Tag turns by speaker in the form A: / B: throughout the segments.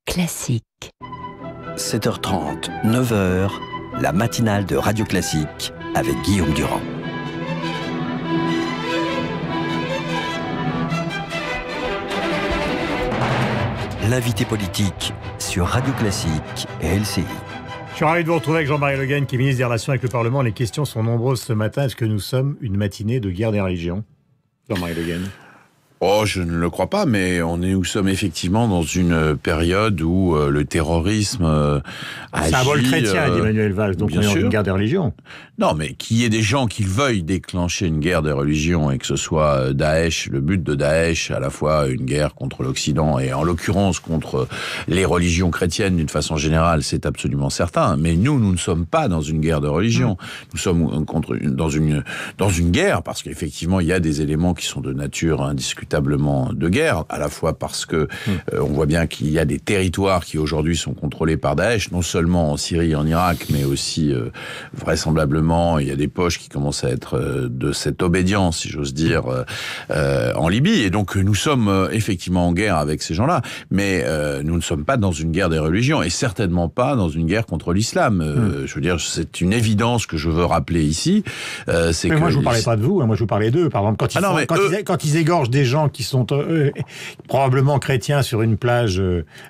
A: Classique.
B: 7h30, 9h, la matinale de Radio Classique avec Guillaume Durand. L'invité politique sur Radio Classique et LCI.
C: Je suis ravi de vous retrouver avec Jean-Marie Le Guen, qui est ministre des Relations avec le Parlement. Les questions sont nombreuses ce matin. Est-ce que nous sommes une matinée de guerre des religions ? Jean-Marie Le Guen.
D: Oh, je ne le crois pas, mais nous sommes effectivement dans une période où le terrorisme agit...
C: Symbole chrétien, dit Emmanuel Valls, donc on est dans une guerre des religions.
D: Non, mais qu'il y ait des gens qui veuillent déclencher une guerre des religions et que ce soit Daesh, le but de Daesh, à la fois une guerre contre l'Occident et en l'occurrence contre les religions chrétiennes d'une façon générale, c'est absolument certain. Mais nous ne sommes pas dans une guerre de religion. Nous sommes dans une guerre parce qu'effectivement il y a des éléments qui sont de nature indiscutable de guerre, à la fois parce que on voit bien qu'il y a des territoires qui aujourd'hui sont contrôlés par Daesh, non seulement en Syrie et en Irak, mais aussi vraisemblablement il y a des poches qui commencent à être de cette obédience, si j'ose dire, en Libye. Et donc nous sommes effectivement en guerre avec ces gens-là, mais nous ne sommes pas dans une guerre des religions et certainement pas dans une guerre contre l'islam. Je veux dire, c'est une évidence que je veux rappeler ici. C'est
C: mais
D: que
C: moi je vous parlais pas de vous, moi je vous parlais d'eux. Par exemple, quand ils égorgent des gens qui sont probablement chrétiens sur une plage,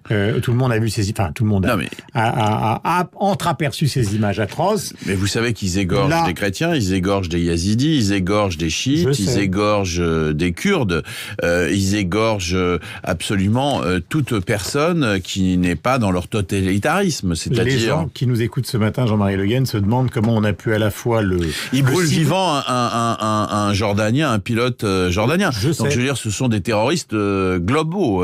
C: tout le monde a vu ces images, enfin tout le monde a entreaperçu ces images atroces.
D: Mais vous savez qu'ils égorgent des chrétiens, ils égorgent des yazidis, ils égorgent des chiites, ils égorgent des Kurdes, ils égorgent absolument toute personne qui n'est pas dans leur totalitarisme. C'est-à-dire...
C: Les gens qui nous écoutent ce matin, Jean-Marie Le Guen, se demandent comment on a pu à la fois
D: Ils brûlent vivant un Jordanien, un pilote jordanien. Donc je veux dire, ce sont des terroristes globaux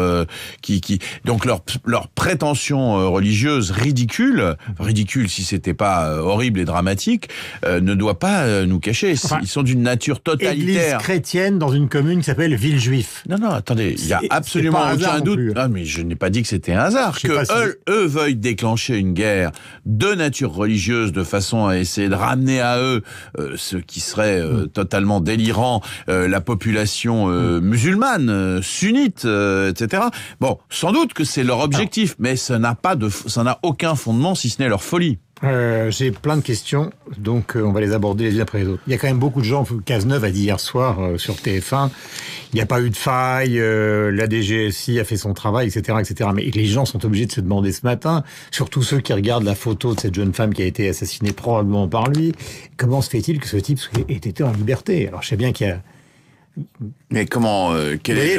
D: donc leur prétention religieuse ridicule si c'était pas horrible et dramatique, ne doit pas nous cacher. Ils sont d'une nature totalitaire.
C: Église chrétienne dans une commune qui s'appelle Villejuif.
D: Non, attendez, il y a absolument aucun doute. Ah, mais je n'ai pas dit que c'était un hasard. Eux veuillent déclencher une guerre de nature religieuse de façon à essayer de ramener à eux ce qui serait totalement délirant, la population musulmane, sunnite, etc. Bon, sans doute que c'est leur objectif, mais ça n'a aucun fondement si ce n'est leur folie.
C: J'ai plein de questions, donc on va les aborder les unes après les autres. Il y a quand même beaucoup de gens, Cazeneuve a dit hier soir sur TF1, il n'y a pas eu de faille, la DGSI a fait son travail, etc., etc. Mais les gens sont obligés de se demander ce matin, surtout ceux qui regardent la photo de cette jeune femme qui a été assassinée probablement par lui, comment se fait-il que ce type ait été en liberté ? Alors je sais bien qu'il y a...
D: Mais comment quel est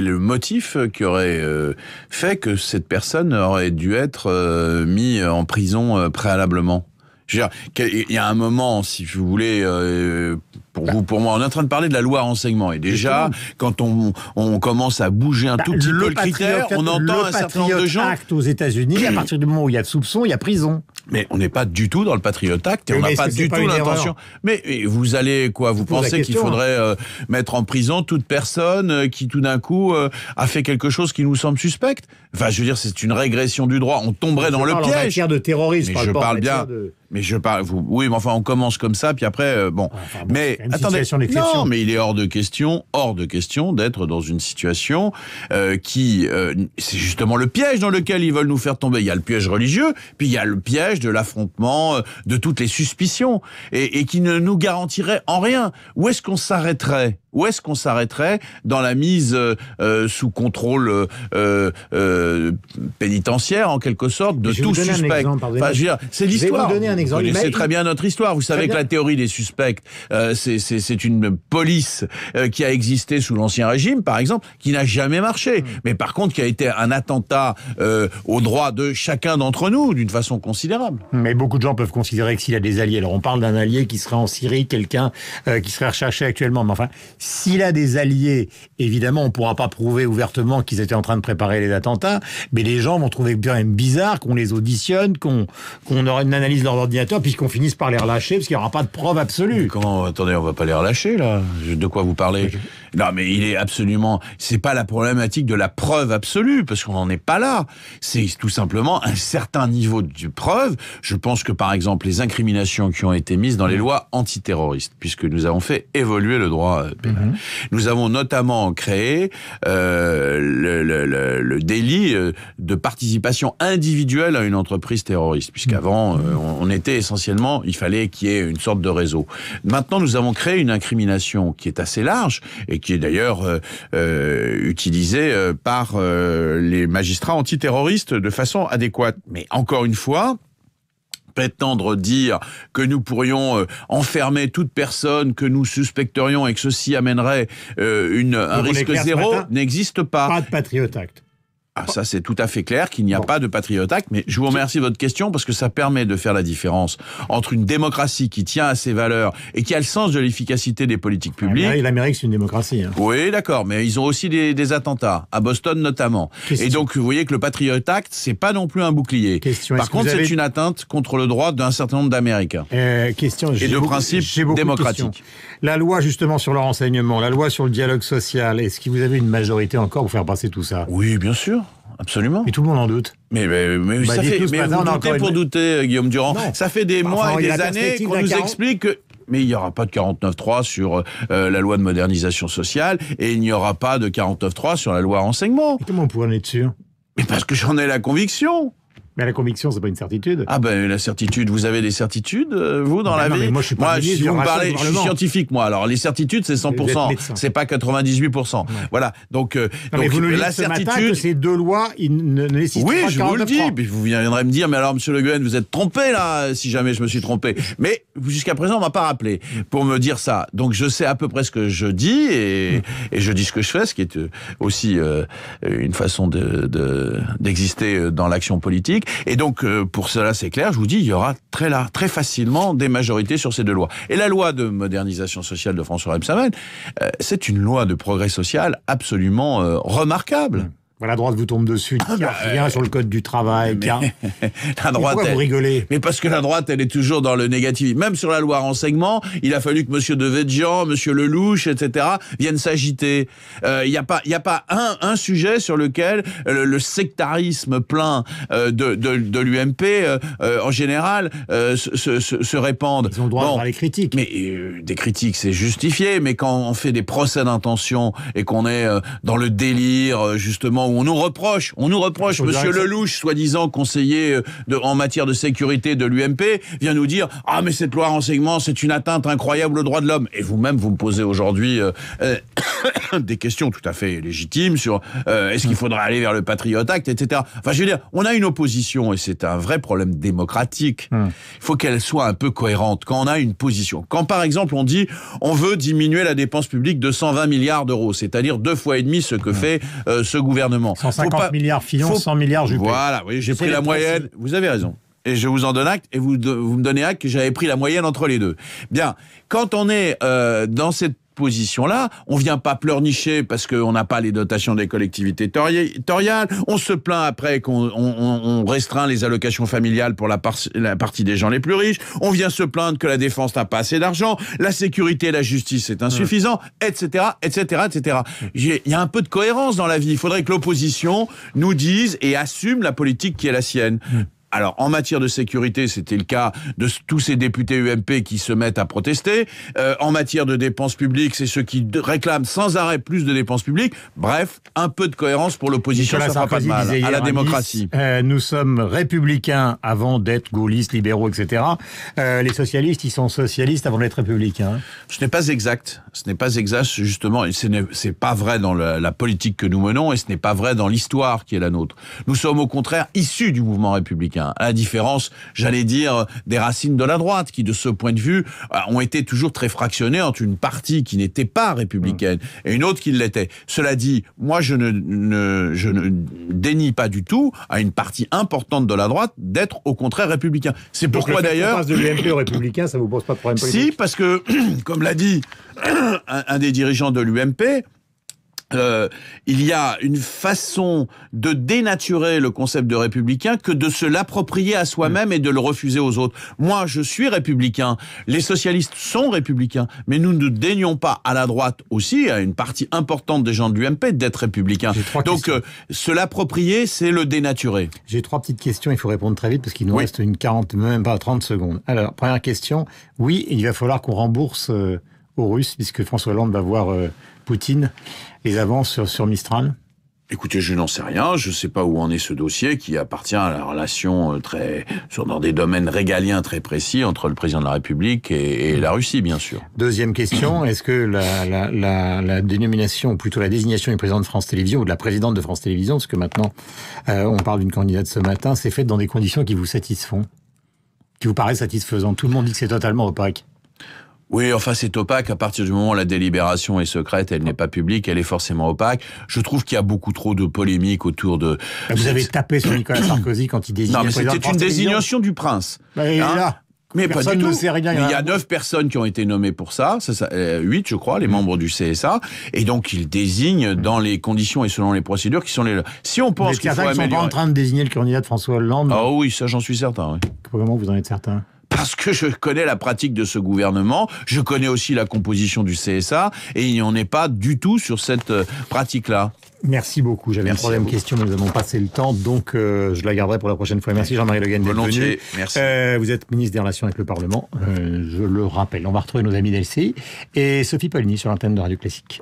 D: le motif qui aurait fait que cette personne aurait dû être mise en prison préalablement ? Je veux dire, il y a un moment, si vous voulez, pour moi, on est en train de parler de la loi renseignement. Et déjà, quand on commence à bouger un tout petit peu le critère, on entend un certain nombre de gens...
C: Le Patriot Act aux États-Unis, à partir du moment où il y a de soupçons, il y a prison.
D: Mais on n'est pas du tout dans le Patriot Act et on n'a pas du tout l'intention. Mais vous allez quoi ? Vous pensez qu'il faudrait mettre en prison toute personne qui tout d'un coup a fait quelque chose qui nous semble suspect ? Enfin, je veux dire, c'est une régression du droit. On tomberait dans le piège.
C: En matière de terrorisme,
D: mais je parle bien. Mais je parle. Oui, mais enfin, on commence comme ça, puis après, bon. Mais attendez, non, mais il est hors de question d'être dans une situation c'est justement le piège dans lequel ils veulent nous faire tomber. Il y a le piège religieux, puis il y a le piège de l'affrontement, de toutes les suspicions, et qui ne nous garantirait en rien. Où est-ce qu'on s'arrêterait ? Où est-ce qu'on s'arrêterait dans la mise sous contrôle pénitentiaire, en quelque sorte, de tout suspect ? Enfin, je veux dire, c'est l'histoire. Vous connaissez très bien notre histoire. Vous savez que la théorie des suspects, c'est une police qui a existé sous l'Ancien Régime, par exemple, qui n'a jamais marché. Mais par contre, qui a été un attentat aux droits de chacun d'entre nous, d'une façon considérable.
C: Mais beaucoup de gens peuvent considérer que s'il a des alliés, alors on parle d'un allié qui serait en Syrie, quelqu'un qui serait recherché actuellement, mais enfin... S'il a des alliés, évidemment, on ne pourra pas prouver ouvertement qu'ils étaient en train de préparer les attentats, mais les gens vont trouver quand même bizarre qu'on les auditionne, qu'on aura une analyse de leur ordinateur, puis qu'on finisse par les relâcher, parce qu'il n'y aura pas de preuve absolue.
D: Mais comment ? Attendez, on ne va pas les relâcher, là ? De quoi vous parlez ? Non, mais il est absolument... C'est pas la problématique de la preuve absolue, parce qu'on n'en est pas là. C'est tout simplement un certain niveau de preuve. Je pense que, par exemple, les incriminations qui ont été mises dans les lois antiterroristes, puisque nous avons fait évoluer le droit pénal, pénal. Nous avons notamment créé le délit de participation individuelle à une entreprise terroriste, puisqu'avant, on était essentiellement, il fallait qu'il y ait une sorte de réseau. Maintenant, nous avons créé une incrimination qui est assez large et qui est d'ailleurs utilisée par les magistrats antiterroristes de façon adéquate. Mais encore une fois, prétendre dire que nous pourrions enfermer toute personne que nous suspecterions et que ceci amènerait un risque zéro n'existe pas.
C: Pas de Patriot Act.
D: Ah, ça, c'est tout à fait clair qu'il n'y a pas de Patriot Act, mais je vous remercie de votre question parce que ça permet de faire la différence entre une démocratie qui tient à ses valeurs et qui a le sens de l'efficacité des politiques publiques.
C: L'Amérique, c'est une démocratie. Hein.
D: Oui, d'accord, mais ils ont aussi des attentats, à Boston notamment. Et donc, vous voyez que le Patriot Act, c'est pas non plus un bouclier. Par contre, c'est une atteinte contre le droit d'un certain nombre d'Américains. Et de principes démocratiques.
C: La loi, justement, sur le renseignement, la loi sur le dialogue social, est-ce que vous avez une majorité encore pour faire passer tout ça?
D: Oui, bien sûr. Absolument.
C: Et tout le monde en doute.
D: Mais ça fait. Mais vous doutez pour douter, Guillaume Durand. Non. Ça fait des mois et des années qu'on nous explique que. Mais il n'y aura pas de 49.3 sur la loi de modernisation sociale et il n'y aura pas de 49.3 sur la loi renseignement.
C: Et comment on pourrait en être sûr?
D: Mais parce que j'en ai la conviction.
C: Mais la conviction, c'est pas une certitude.
D: Ah ben la certitude, vous avez des certitudes, vous, dans la vie?
C: Mais moi, je suis pas
D: si vous me parlez, je suis scientifique, moi. Alors, les certitudes, c'est 100%. C'est pas 98%. Ouais. Voilà. Donc
C: mais vous nous dites la certitude... matin que ces deux lois, ils ne nécessitent pas 49.3.
D: Oui, je vous le dis. Mais vous viendrez me dire, mais alors, monsieur Le Guen, vous êtes trompé, là, si jamais je me suis trompé. Mais jusqu'à présent, on m'a pas rappelé pour me dire ça. Donc, je sais à peu près ce que je dis et je dis ce que je fais, ce qui est aussi une façon d'exister dans l'action politique. Et donc, pour cela, c'est clair, je vous dis, il y aura très facilement des majorités sur ces deux lois. Et la loi de modernisation sociale de François Rebsamen, c'est une loi de progrès social absolument remarquable.
C: La droite vous tombe dessus, il n'y a rien sur le code du travail.
D: La droite,
C: pourquoi vous rigolez?
D: Mais parce que la droite, elle est toujours dans le négatif. Même sur la loi renseignement, il a fallu que monsieur Devedjian, monsieur Lelouch, etc. viennent s'agiter. Il n'y a pas un sujet sur lequel le sectarisme plein de l'UMP, en général, se répande.
C: Ils ont le droit d'avoir les critiques.
D: Mais des critiques, c'est justifié. Mais quand on fait des procès d'intention et qu'on est dans le délire, justement, où on nous reproche, monsieur Lelouch, soi-disant conseiller en matière de sécurité de l'UMP, vient nous dire « Ah, mais cette loi renseignement, c'est une atteinte incroyable aux droits de l'homme ». Et vous-même, vous me posez aujourd'hui des questions tout à fait légitimes sur est-ce qu'il faudrait aller vers le Patriot Act, etc. Enfin, je veux dire, on a une opposition, et c'est un vrai problème démocratique. Il faut qu'elle soit un peu cohérente. Quand on a une position, quand par exemple on dit « On veut diminuer la dépense publique de 120 milliards d'euros », c'est-à-dire 2,5 fois ce que fait ce gouvernement.
C: 150 milliards Fillon, 100 milliards Juppé.
D: Voilà, oui, j'ai pris la moyenne. Vous avez raison. Et je vous en donne acte, et vous me donnez acte que j'avais pris la moyenne entre les deux. Bien, quand on est dans cette position-là, on vient pas pleurnicher parce qu'on n'a pas les dotations des collectivités territoriales, on se plaint après qu'on restreint les allocations familiales pour la partie des gens les plus riches, on vient se plaindre que la défense n'a pas assez d'argent, la sécurité et la justice est insuffisant, etc., etc., etc. Il y a un peu de cohérence dans la vie, il faudrait que l'opposition nous dise et assume la politique qui est la sienne. Alors, en matière de sécurité, c'était le cas de tous ces députés UMP qui se mettent à protester. En matière de dépenses publiques, c'est ceux qui réclament sans arrêt plus de dépenses publiques. Bref, un peu de cohérence pour l'opposition, ça fera pas de mal à la démocratie.
C: Nous sommes républicains avant d'être gaullistes, libéraux, etc. Les socialistes, ils sont socialistes avant d'être républicains.
D: Ce n'est pas exact. Ce n'est pas exact, justement. Et c'est pas vrai dans la politique que nous menons et ce n'est pas vrai dans l'histoire qui est la nôtre. Nous sommes au contraire issus du mouvement républicain. À la différence, j'allais dire, des racines de la droite, qui de ce point de vue ont été toujours très fractionnées entre une partie qui n'était pas républicaine et une autre qui l'était. Cela dit, moi je ne dénie pas du tout à une partie importante de la droite d'être au contraire républicain. C'est pourquoi d'ailleurs...
C: Donc le fait qu'on passe de l'UMP au républicain, ça vous pose pas de problème politique?
D: Si, parce que, comme l'a dit un des dirigeants de l'UMP, il y a une façon de dénaturer le concept de républicain que de se l'approprier à soi-même et de le refuser aux autres. Moi, je suis républicain. Les socialistes sont républicains. Mais nous ne daignons pas à la droite aussi, à une partie importante des gens de l'UMP, d'être républicains. Donc, se l'approprier, c'est le dénaturer.
C: J'ai 3 petites questions. Il faut répondre très vite parce qu'il nous reste une 40, même pas 30 secondes. Alors, première question. Oui, il va falloir qu'on rembourse aux Russes, puisque François Hollande va voir Poutine, les avances sur Mistral?
D: Écoutez, je n'en sais rien. Je ne sais pas où en est ce dossier qui appartient à la relation dans des domaines régaliens très précis entre le président de la République et la Russie, bien sûr.
C: Deuxième question, est-ce que la dénomination, ou plutôt la désignation du président de France Télévisions ou de la présidente de France Télévisions, parce que maintenant on parle d'une candidate ce matin, c'est faite dans des conditions qui vous satisfont, qui vous paraissent satisfaisantes? Tout le monde dit que c'est totalement opaque.
D: Oui, enfin c'est opaque à partir du moment où la délibération est secrète, elle n'est pas publique, elle est forcément opaque. Je trouve qu'il y a beaucoup trop de polémiques autour de...
C: Vous avez tapé sur Nicolas Sarkozy quand il désigne...
D: Non, mais c'était une désignation du prince.
C: Et là,
D: mais pas du
C: personne
D: tout.
C: ne sait rien.
D: Il y a 9 personnes qui ont été nommées pour ça, 8 je crois, les membres du CSA, et donc ils désignent dans les conditions et selon les procédures qui sont les leurs. Si on pense qu'il faut améliorer...
C: Ils sont pas en train de désigner le candidat de François Hollande?
D: Ah oui, ça j'en suis certain, oui.
C: Comment vous en êtes certain?
D: Parce que je connais la pratique de ce gouvernement, je connais aussi la composition du CSA, et il n'y en est pas du tout sur cette pratique-là.
C: Merci beaucoup. J'avais une troisième question, mais nous avons passé le temps, donc je la garderai pour la prochaine fois. Merci Jean-Marie Le Guen d'être venu.
D: Merci.
C: Vous êtes ministre des Relations avec le Parlement, je le rappelle. On va retrouver nos amis d'LCI et Sophie Poligny sur l'antenne de Radio Classique.